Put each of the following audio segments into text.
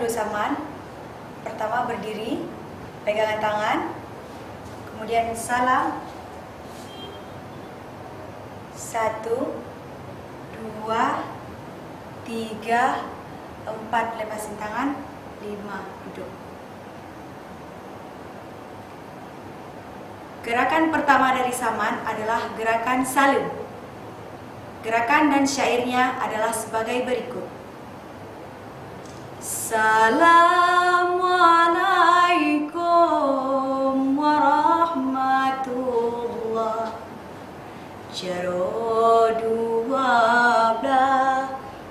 duduk saman. Pertama berdiri, pegangan tangan, kemudian salam. 1, 2, 3, 4, lepasin tangan, 5, duduk. Gerakan pertama dari saman adalah gerakan salim. Gerakan dan syairnya adalah sebagai berikut. Assalamualaikum warahmatullah. Jaro 12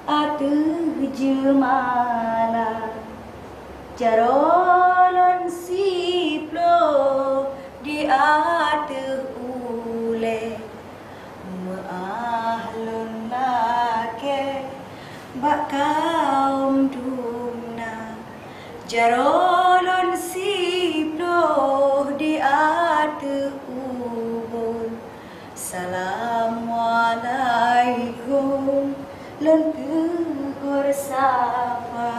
atuh jemala. Jarolon siplo di atuh ule. Maahlun lake bak kaum dumna. Jarolon siplo di atuh ubul. Assalamualaikum lon tegur sapa.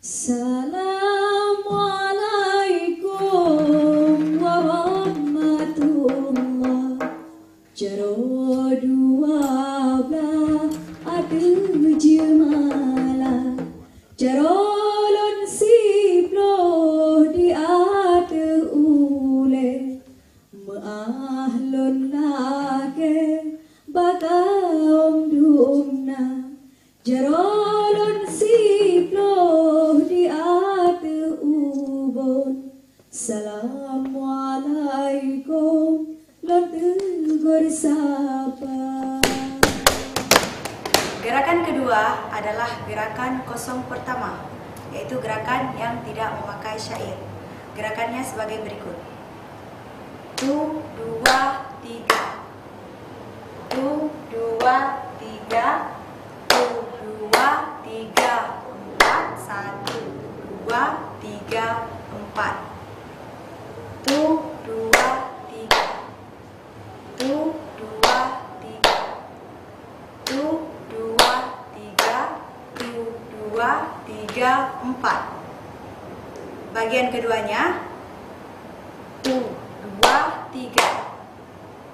Assalamualaikum warahmatullah. Jaro 12 atuh jemala. Jarolon siplo di atuh ule. Maahlon lake bakaum dumna. Jarolon siplo di atuh ubon. Assalamualaikum lon tegur sapa. Gerakan kedua adalah gerakan kosong pertama, yaitu gerakan yang tidak memakai syair. Gerakannya sebagai berikut. 1, 2, 3. 1, 2, 3. 1, 2, 3, 4. 1, 2, 3, 4. 1, 2, 3. 1, 2, 3. 1, 2, 3. 1, 2, 3, 4. Bagian keduanya. 1, 2, 3.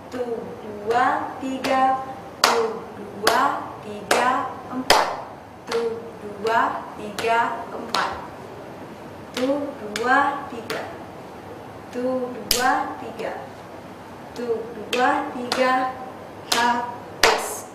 1, 2, 3. 1, 2, 3, 4. 1, 2, 3, 4. 1, 2, 3. 1, 2, 3. 1, 2, 3. Habis.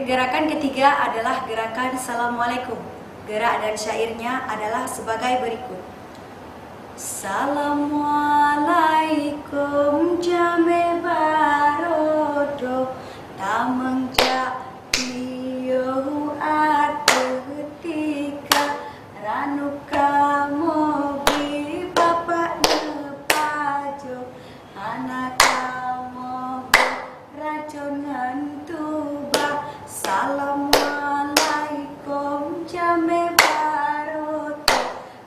Gerakan ketiga adalah gerakan Assalamualaikum. Gerak dan syairnya adalah sebagai berikut. Assalamualaikum jame barodo tameng ja piyo atuh tika ranuka mobi bapak nepajo anak mobi racun ngantuba. Assalamualaikum jame barodo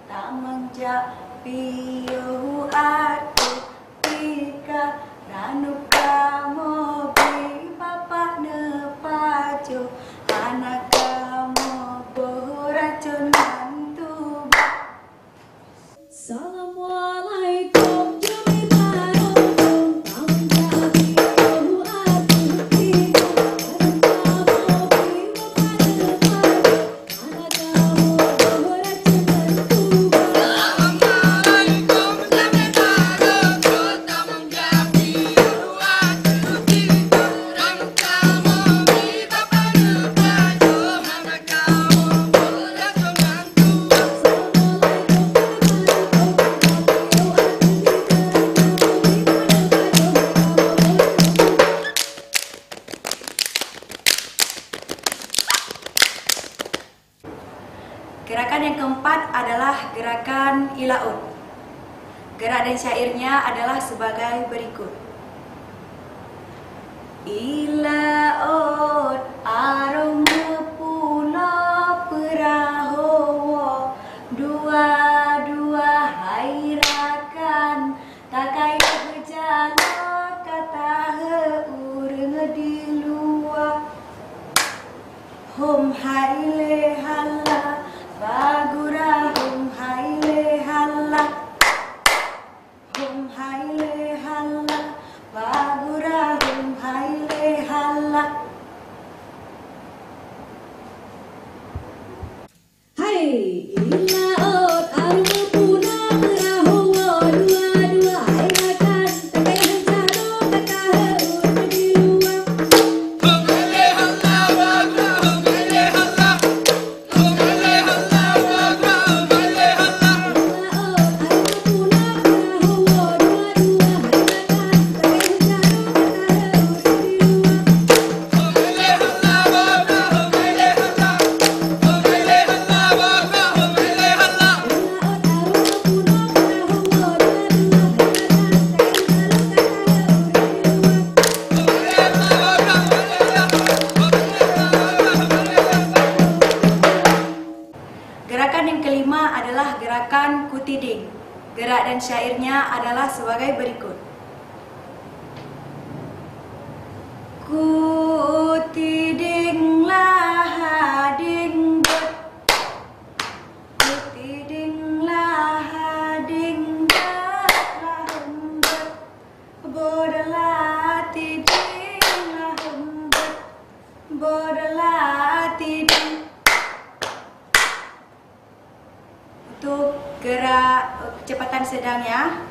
tameng ja piyo atuh tika ranuka mobi Gerakan yang keempat adalah gerakan ilaut. Gerak dan syairnya adalah sebagai berikut. Ilaut arung pulau perahu dua-dua hairakan takai berjalan kata urang di luar hum haile halla bagura hum haile halla hum haile halla bagura hum haile halla. Hai ilaut arung pulau perahu dua-dua hairakan takai berjalan kata urang di luar Gerakan yang kelima adalah gerakan kutiding. Gerak dan syairnya adalah sebagai berikut. Kutidinglah hading bet, kutidinglah hading bet, lahum bet, bodalah tiding lahum bet, bodalah tiding. Untuk gerak kecepatan sedangnya,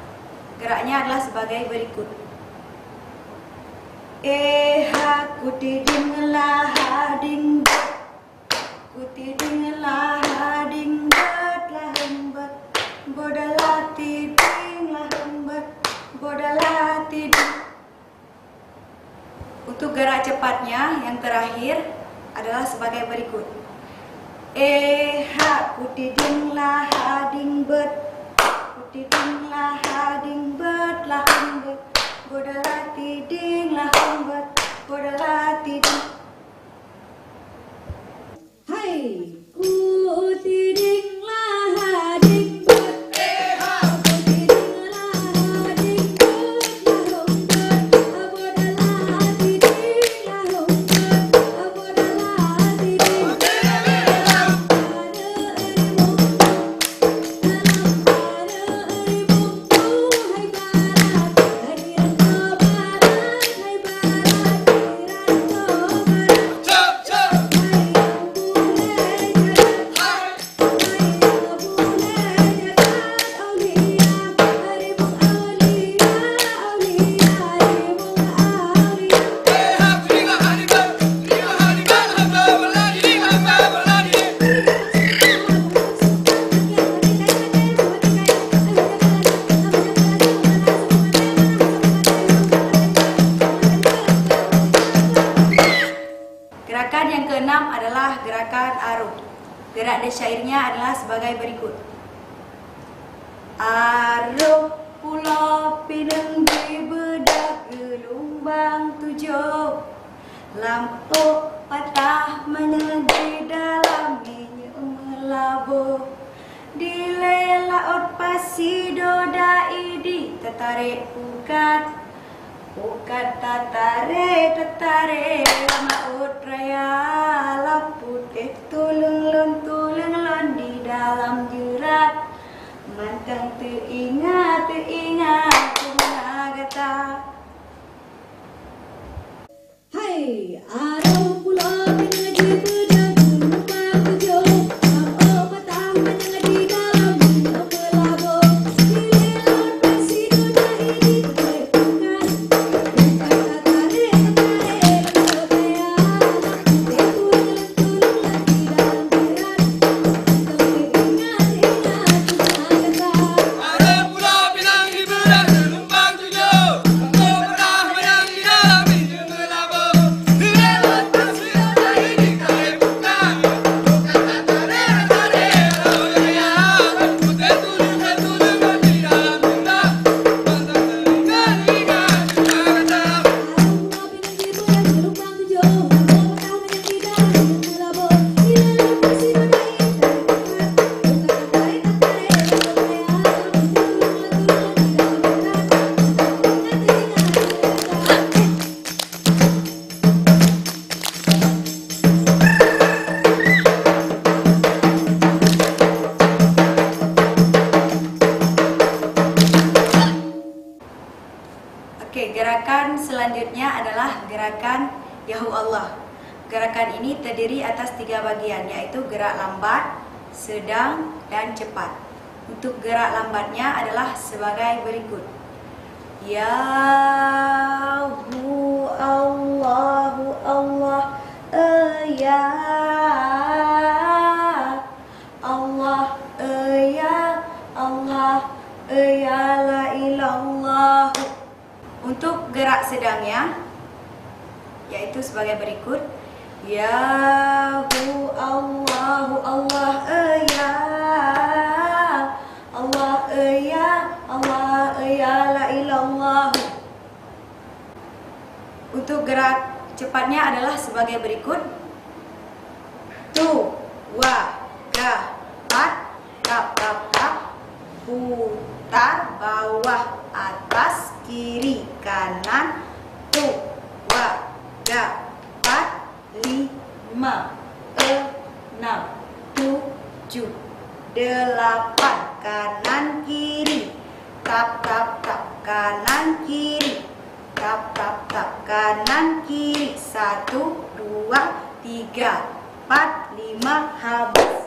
geraknya adalah sebagai berikut. Kutidinglah hading bet, kutidinglah hading bet, lahum bet, bodalah tiding lahum bet, bodalah tiding. Untuk gerak cepatnya yang terakhir adalah sebagai berikut. Kutidinglah hading bet, kutidinglah hading bet, lahum bet, bodalah tiding lahum bet, bodalah tiding. Hai kutidinglah hading bet kutidinglah hading bet lahum bet bodalah tiding lahum bet bodalah tiding Gerakan yang keenam adalah gerakan arung. Gerak dan syairnya adalah sebagai berikut. Arung pulau pinang di bedak gelombang tujuh, lampu patah menyaji dalam minyak melabuh. Di laut pasido daidi tertarik pukat, pukat tatare maut raya laputih tulung lon di dalam jerat mantang teringat kumagata. Hai arung pulau pinang di bedak gelombang tujuh, lampu patah menyaji dalam minyak melabuh. Di laut pasido daidi tertarik pukat, pukat tatare maut raya laputih tulung di dalam jerat mantang teringat kumagata. Arung pulau pinang di bedak gelombang tujuh, lampu patah menyaji dalam minyak melabuh. Gerakan selanjutnya adalah gerakan Yahu Allah. Gerakan ini terdiri atas 3 bagian, yaitu gerak lambat, sedang, dan cepat. Untuk gerak lambatnya adalah sebagai berikut. Yahu Allahu Allah, ya Allah, ya Allah, ya la ilallah. Untuk gerak sedangnya yaitu sebagai berikut. Yahu Allahu Allah, ya Allah, ya Allah, ya la ilallah. Untuk gerak cepatnya adalah sebagai berikut. Tu, wa, ga, pat, tap, tap, tap, putar, bawah, atas, kiri, kanan, tu, wa, ga, pat, 5, 6, 7, 8, kanan kiri, tap tap tap, kanan kiri, tap tap tap, kanan kiri, 1, 2, 3, 4, 5, habis.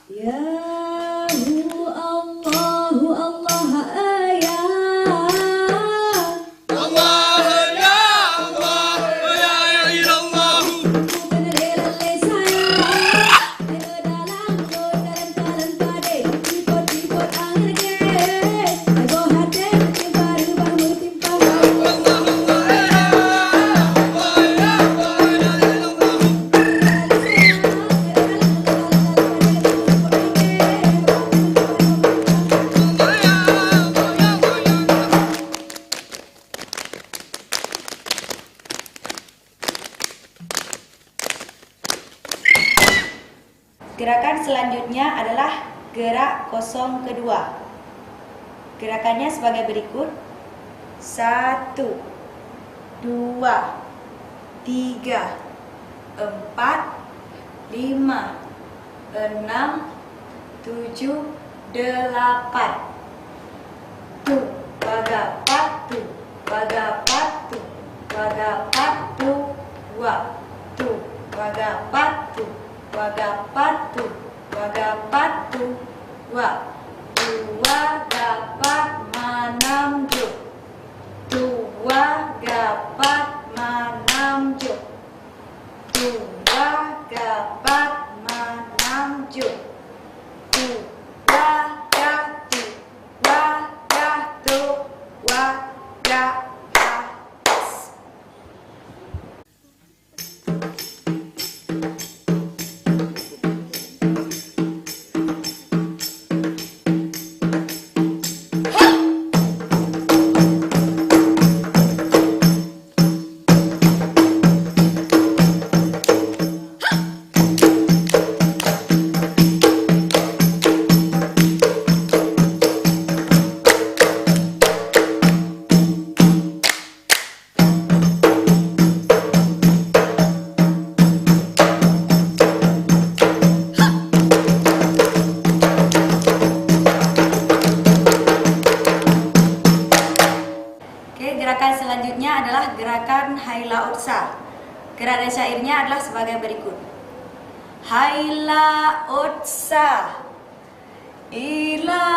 Yahu Allahu Allah, ya Allah ya Allah ya ilallah. menelele saya ke dalam kotaran pade tipot angin ge ayo hate baru baru timpang Gerakan selanjutnya adalah gerak kosong kedua. Gerakannya sebagai berikut. 1, 2, 3, 4, 5, 6, 7, 8. Tu, baga patu, baga patu, baga patu, wa, tu, baga patu, baga patu, baga patu, wa, dua dapat menamjuk, dua dapat menamjuk, dua dapat menamjuk, dua datu, habis. Gerakan selanjutnya adalah gerakan Haila Utsa. Gerak dan syairnya adalah sebagai berikut. Haila Utsa, ila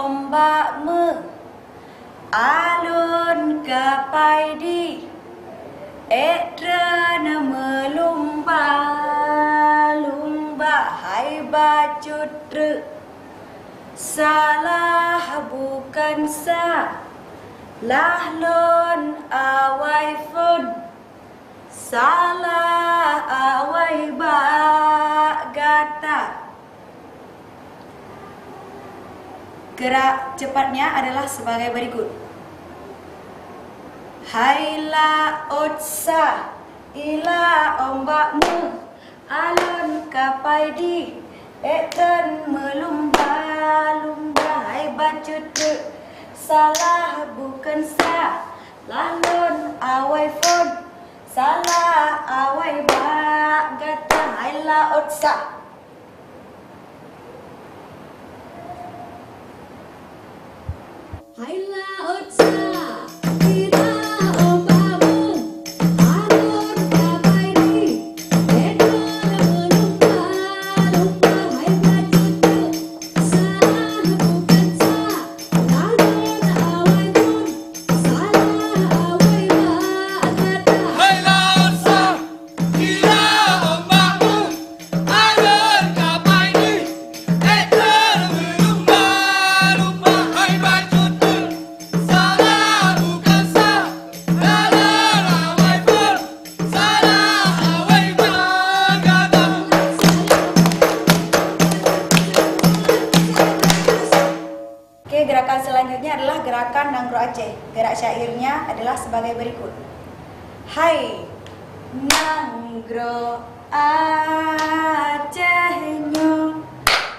ombakmu, alun kapai di, etrana melumba-lumba, hai bacutre, salah bukan sah. Lahlon awai fun, salah awai gata. Gerak cepatnya adalah sebagai berikut. Haila Utsa, ila ombakmu, alun kapai di, etan melumba-lumba, hai bacut salah bukan sah. Lahlon awai fon, salah awai gata, Haila Utsa. Haila Utsa. sebagai berikut. Hai nanggro Acehnya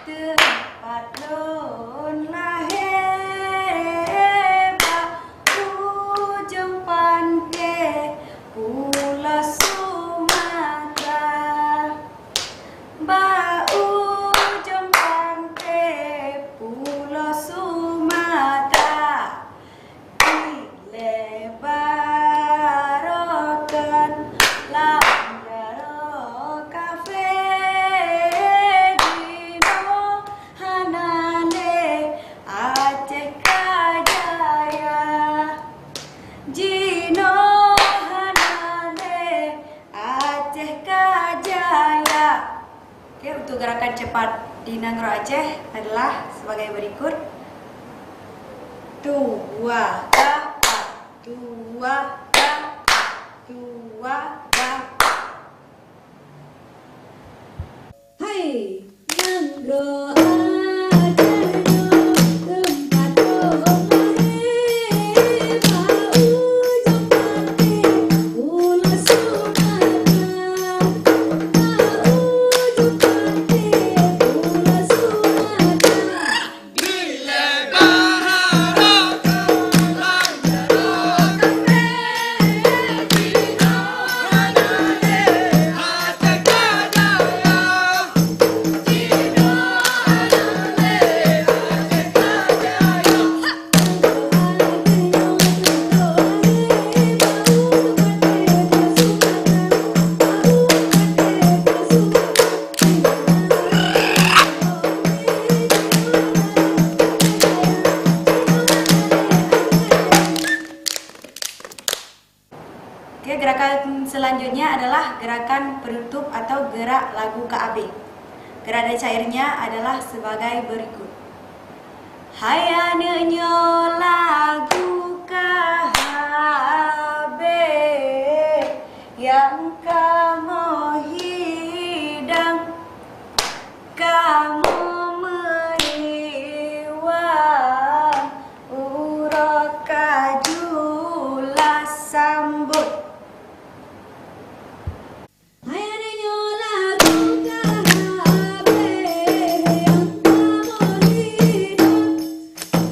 tempat lon lahir ujung pantai Pulau Sumatera ujung pantai Pulau Sumatera dilebarkan Langgaro Cafe Dino Hanane Aceh Kajaya Dino Hanane Aceh Kajaya. Oke, untuk gerakan cepat di Nanggro Aceh adalah sebagai berikut. Dua dapat, dua dapat, dua dapat. Hai Nanggro Acehnya tempat lon lahir ujung pantai Pulau Sumatera ujung pantai Pulau Sumatera. Oke, gerakan selanjutnya adalah gerakan penutup atau gerak lagu KAB. Gerak dan cairnya adalah sebagai berikut. Hayannya lagu KAB yang kamu hidang, kamu meriwang, urut kajulah sambut. Hayaninya lagu KAB yang kamu hidang,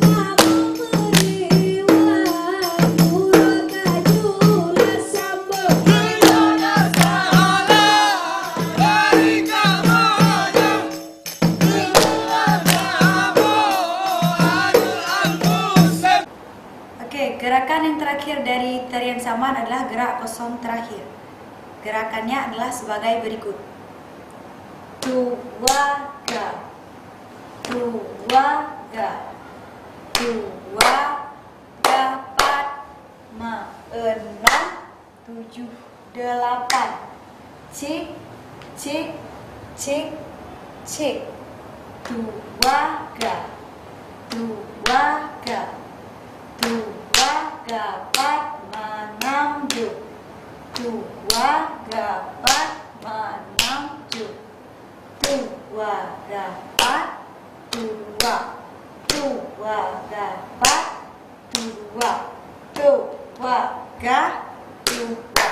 kamu meriwang, urut kajulah sambut. Oke, gerakan yang terakhir dari tarian saman adalah gerak kosong terakhir. Gerakannya adalah sebagai berikut. Dua ga, dua ga, dua dapat, enam, tujuh, delapan. Cik, cik, cik, cik. Dua ga, dua ga. Dua dapat enam juk, dua dapat enam juk, dua dapat dua, dua dapat dua, dua ga dua,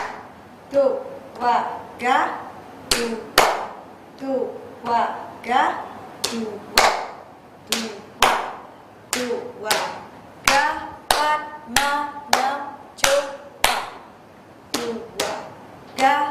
dua ga dua, dua ga dua, dua ga enam cukup, dua ga